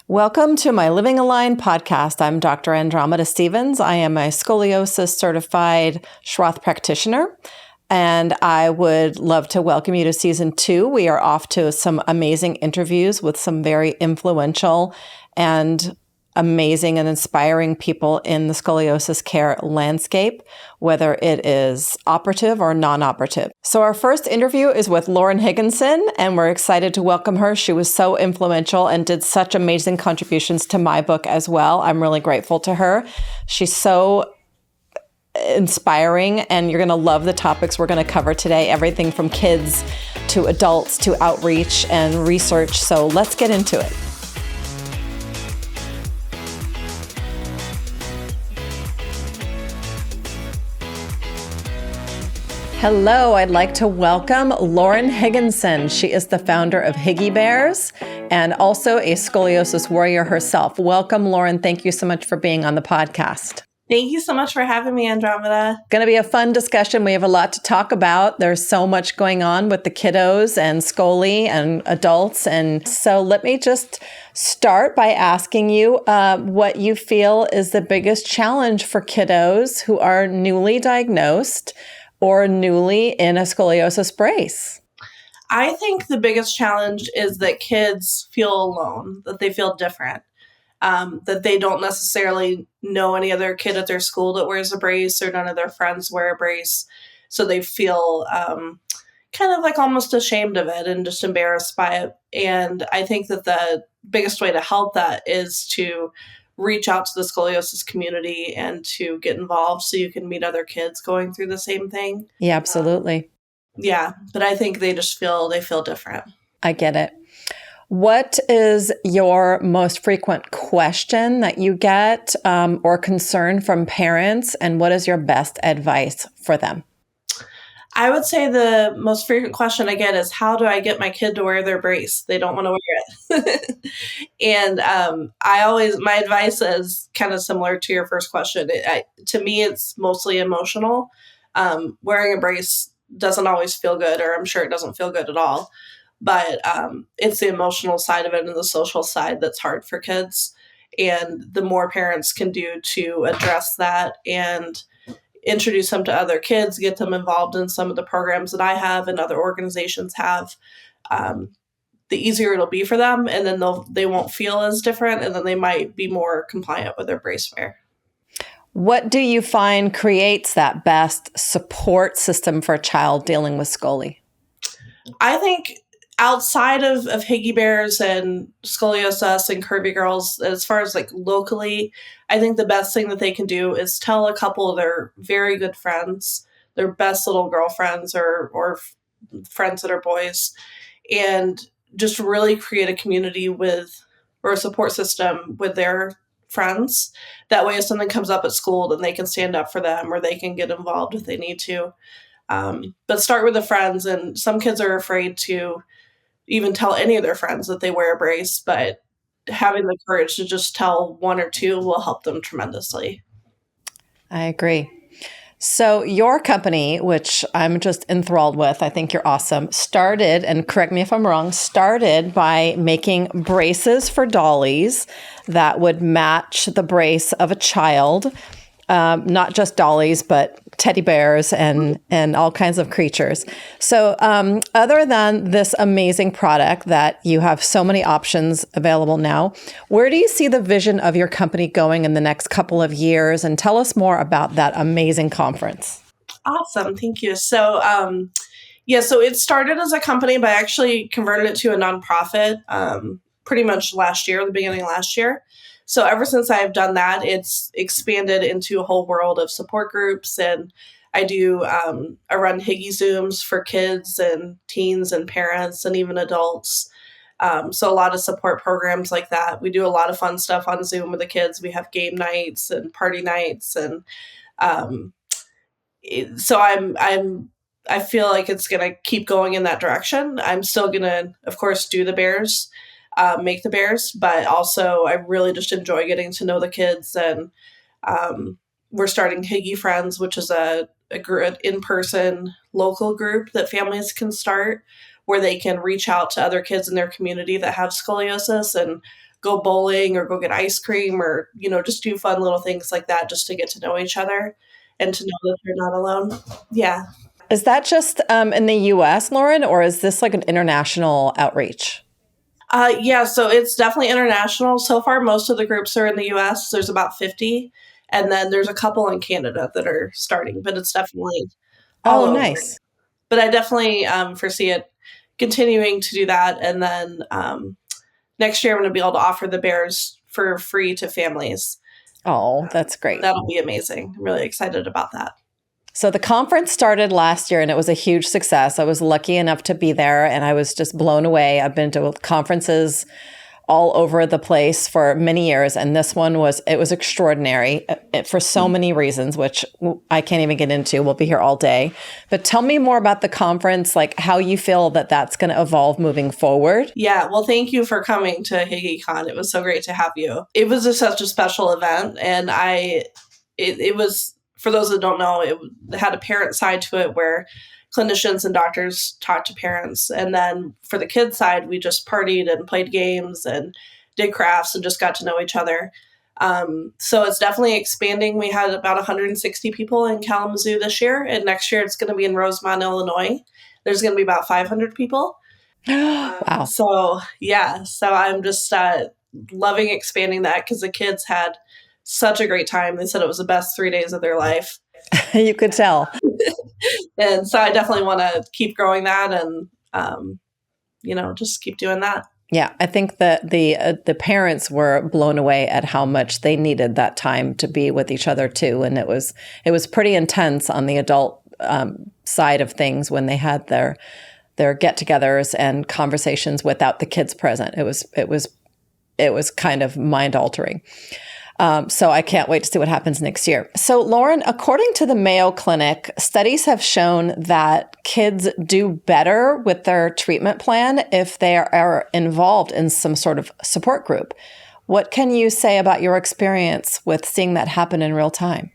Welcome to my Living Aligned podcast. I'm Dr. Andromeda Stevens. I am a scoliosis certified Schroth practitioner, and I would love to welcome you to season 2. We are off to some amazing interviews with some very influential and amazing and inspiring people in the scoliosis care landscape, whether it is operative or non-operative. So our first interview is with Lauren Higginson, and we're excited to welcome her. She was so influential and did such amazing contributions to my book as well. I'm really grateful to her. She's so inspiring, and you're going to love the topics we're going to cover today, everything from kids to adults to outreach and research. So let's get into it. Hello, I'd like to welcome Lauren Higginson. She is the founder of Higgy Bears and also a scoliosis warrior herself. Welcome, Lauren. Thank you so much for being on the podcast. Thank you so much for having me, Andromeda. Going to be a fun discussion. We have a lot to talk about. There's so much going on with the kiddos and Scoli and adults. And so let me just start by asking you what you feel is the biggest challenge for kiddos who are newly diagnosed or newly in a scoliosis brace. I think the biggest challenge is that kids feel alone, that they feel different, that they don't necessarily know any other kid at their school that wears a brace or none of their friends wear a brace. So they feel kind of like almost ashamed of it and just embarrassed by it. And I think that the biggest way to help that is to reach out to the scoliosis community and to get involved so you can meet other kids going through the same thing. Yeah, absolutely. But I think they feel different. I get it. What is your most frequent question that you get or concern from parents, and what is your best advice for them? I would say the most frequent question I get is, how do I get my kid to wear their brace? They don't want to wear it. And my advice is kind of similar to your first question. To me, it's mostly emotional. Wearing a brace doesn't always feel good, or I'm sure it doesn't feel good at all. But it's the emotional side of it and the social side that's hard for kids. And the more parents can do to address that and introduce them to other kids, get them involved in some of the programs that I have and other organizations have, the easier it'll be for them. And then they won't feel as different, and then they might be more compliant with their brace wear. What do you find creates that best support system for a child dealing with Scoli? I think outside of Higgy Bears and Scoliosis and Curvy Girls, as far as like locally, I think the best thing that they can do is tell a couple of their very good friends, their best little girlfriends or friends that are boys, and just really create a community or a support system with their friends. That way, if something comes up at school, then they can stand up for them or they can get involved if they need to. But start with the friends, and some kids are afraid to even tell any of their friends that they wear a brace, but having the courage to just tell one or two will help them tremendously. I agree. So your company, which I'm just enthralled with, I think you're awesome, started, and correct me if I'm wrong, started by making braces for dollies that would match the brace of a child. Not just dollies, but teddy bears and all kinds of creatures. So other than this amazing product that you have so many options available now, where do you see the vision of your company going in the next couple of years? And tell us more about that amazing conference. Awesome. Thank you. So, so it started as a company, but I actually converted it to a nonprofit pretty much the beginning of last year. So ever since I've done that, it's expanded into a whole world of support groups. And I run Higgy Zooms for kids and teens and parents and even adults. So a lot of support programs like that. We do a lot of fun stuff on Zoom with the kids. We have game nights and party nights. And so I feel like it's going to keep going in that direction. I'm still going to, of course, do the bears. Make the bears, but also I really just enjoy getting to know the kids. And we're starting Higgy Friends, which is a in-person local group that families can start, where they can reach out to other kids in their community that have scoliosis and go bowling or go get ice cream or, just do fun little things like that just to get to know each other and to know that they're not alone. Yeah. Is that just in the US, Lauren, or is this like an international outreach? Yeah, so it's definitely international. So far, most of the groups are in the US. There's about 50. And then there's a couple in Canada that are starting, but it's definitely all Oh, over. nice. But I definitely foresee it continuing to do that. And then next year, I'm going to be able to offer the bears for free to families. Oh, that's great. That'll be amazing. I'm really excited about that. So the conference started last year and it was a huge success. I was lucky enough to be there and I was just blown away. I've been to conferences all over the place for many years. And this one was extraordinary for so many reasons, which I can't even get into. We'll be here all day. But tell me more about the conference, like how you feel that that's going to evolve moving forward. Yeah, well, thank you for coming to HiggyCon. It was so great to have you. It was just such a special event. And it was, for those that don't know, it had a parent side to it where clinicians and doctors talked to parents. And then for the kids side, we just partied and played games and did crafts and just got to know each other. So it's definitely expanding. We had about 160 people in Kalamazoo this year. And next year it's going to be in Rosemont, Illinois. There's going to be about 500 people. Wow. So I'm just loving expanding that because the kids had such a great time. They said it was the best 3 days of their life. You could tell. And so I definitely want to keep growing that and, just keep doing that. Yeah, I think that the parents were blown away at how much they needed that time to be with each other too, and it was pretty intense on the adult side of things when they had their get-togethers and conversations without the kids present. It was kind of mind-altering. So I can't wait to see what happens next year. So Lauren, according to the Mayo Clinic, studies have shown that kids do better with their treatment plan if they are involved in some sort of support group. What can you say about your experience with seeing that happen in real time?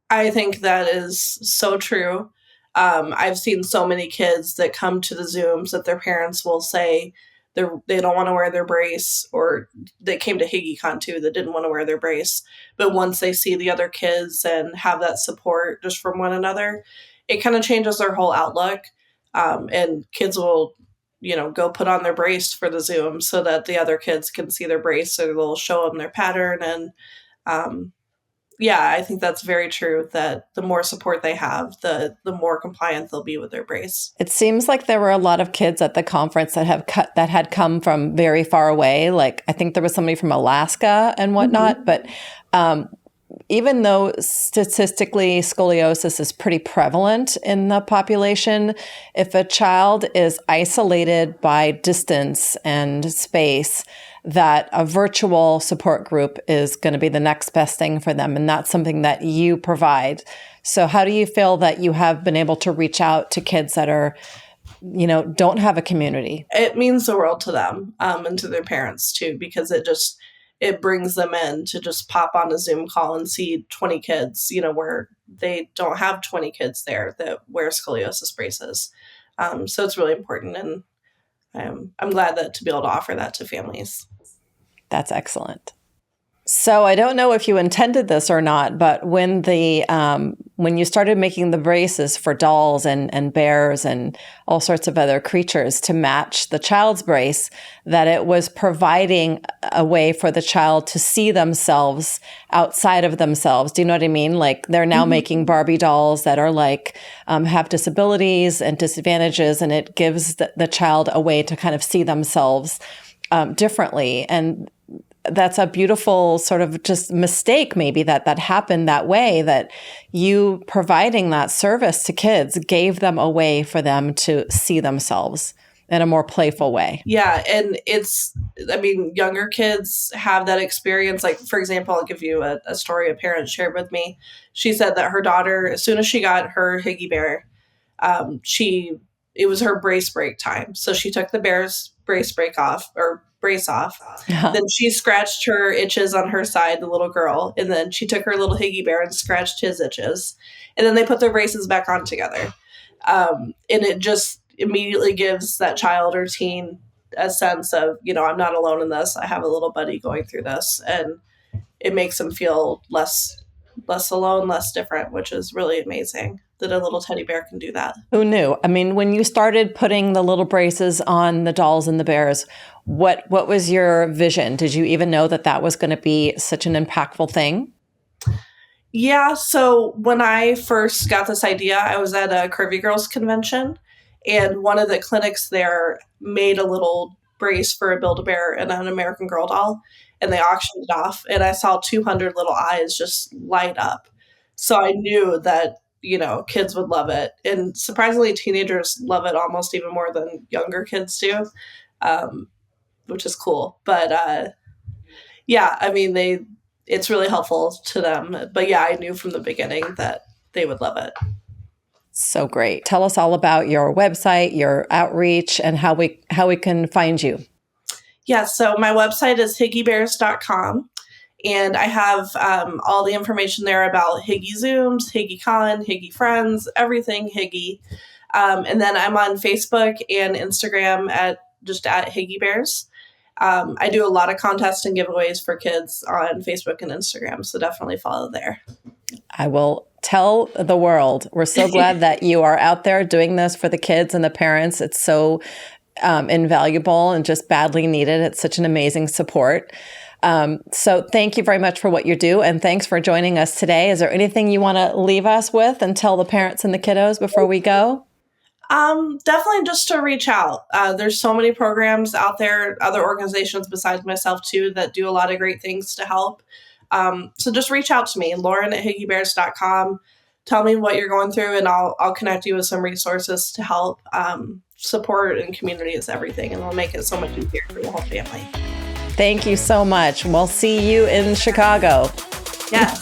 I think that is so true. I've seen so many kids that come to the Zooms that their parents will say, they don't want to wear their brace, or they came to HiggyCon too that didn't want to wear their brace. But once they see the other kids and have that support just from one another, it kind of changes their whole outlook. And kids will, go put on their brace for the Zoom so that the other kids can see their brace, or they'll show them their pattern. And I think that's very true, that the more support they have, the more compliant they'll be with their brace. It seems like there were a lot of kids at the conference that had come from very far away. Like I think there was somebody from Alaska and whatnot. Mm-hmm. But even though statistically scoliosis is pretty prevalent in the population, if a child is isolated by distance and space, that a virtual support group is going to be the next best thing for them. And that's something that you provide. So how do you feel that you have been able to reach out to kids that are, don't have a community? It means the world to them and to their parents too, because it brings them in to just pop on a Zoom call and see 20 kids, where they don't have 20 kids there that wear scoliosis braces. So it's really important. And I'm glad to be able to offer that to families. That's excellent. So I don't know if you intended this or not, but when you started making the braces for dolls and bears and all sorts of other creatures to match the child's brace, that it was providing a way for the child to see themselves outside of themselves. Do you know what I mean? Like they're now making Barbie dolls that are like have disabilities and disadvantages, and it gives the child a way to kind of see themselves differently. And that's a beautiful sort of just mistake maybe that happened that way, that you providing that service to kids gave them a way for them to see themselves in a more playful way. Yeah. And younger kids have that experience. Like, for example, I'll give you a story a parent shared with me. She said that her daughter, as soon as she got her Higgy bear, it was her brace break time. So she took the bear's brace off. Then she scratched her itches on her side, the little girl. And then she took her little Higgy bear and scratched his itches. And then they put their braces back on together. And it just immediately gives that child or teen a sense of, I'm not alone in this. I have a little buddy going through this, and it makes them feel less alone, less different, which is really amazing that a little teddy bear can do that. Who knew? I mean, when you started putting the little braces on the dolls and the bears, what was your vision? Did you even know that was going to be such an impactful thing? Yeah. So when I first got this idea, I was at a Curvy Girls convention, and one of the clinics there made a little brace for a Build-A-Bear and an American Girl doll, and they auctioned it off, and I saw 200 little eyes just light up. So I knew that, kids would love it. And surprisingly, teenagers love it almost even more than younger kids do, which is cool. But yeah, I mean, it's really helpful to them. But yeah, I knew from the beginning that they would love it. So great. Tell us all about your website, your outreach, and how we can find you. Yeah, so my website is higgybears.com, and I have all the information there about Higgy Zooms, HiggyCon, Higgy Friends, everything Higgy. And then I'm on Facebook and Instagram at Higgy Bears. I do a lot of contests and giveaways for kids on Facebook and Instagram, so definitely follow there. I will tell the world. We're so glad that you are out there doing this for the kids and the parents. It's so invaluable and just badly needed. It's such an amazing support. So thank you very much for what you do, and thanks for joining us today. Is there anything you want to leave us with and tell the parents and the kiddos before we go? Definitely just to reach out. There's so many programs out there, other organizations besides myself too, that do a lot of great things to help. So just reach out to me, Lauren at higgybears.com. Tell me what you're going through, and I'll connect you with some resources to help. Support and community is everything, and it'll make it so much easier for the whole family. Thank you so much. We'll see you in Chicago. Yes.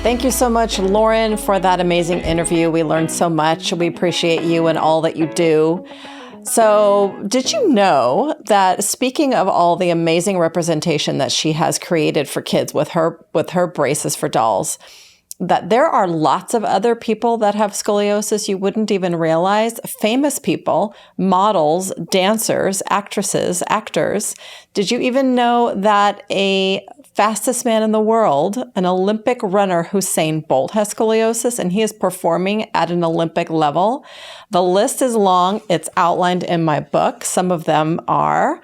Thank you so much, Lauren, for that amazing interview. We learned so much. We appreciate you and all that you do. So did you know that, speaking of all the amazing representation that she has created for kids with her braces for dolls, that there are lots of other people that have scoliosis you wouldn't even realize? Famous people, models, dancers, actresses, actors. Did you even know that a fastest man in the world, an Olympic runner, Usain Bolt, has scoliosis, and he is performing at an Olympic level? The list is long. It's outlined in my book. Some of them are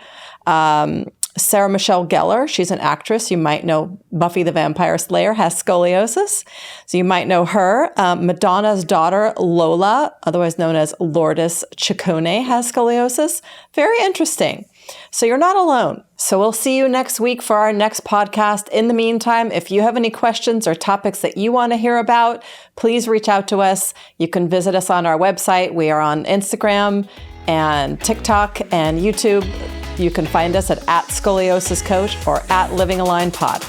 Sarah Michelle Gellar. She's an actress. You might know Buffy the Vampire Slayer has scoliosis. So you might know her. Madonna's daughter, Lola, otherwise known as Lourdes Ciccone, has scoliosis. Very interesting. So you're not alone. So we'll see you next week for our next podcast. In the meantime, if you have any questions or topics that you want to hear about, please reach out to us. You can visit us on our website. We are on Instagram and TikTok and YouTube. You can find us at ScoliosisCoach or at Living Aligned Pod.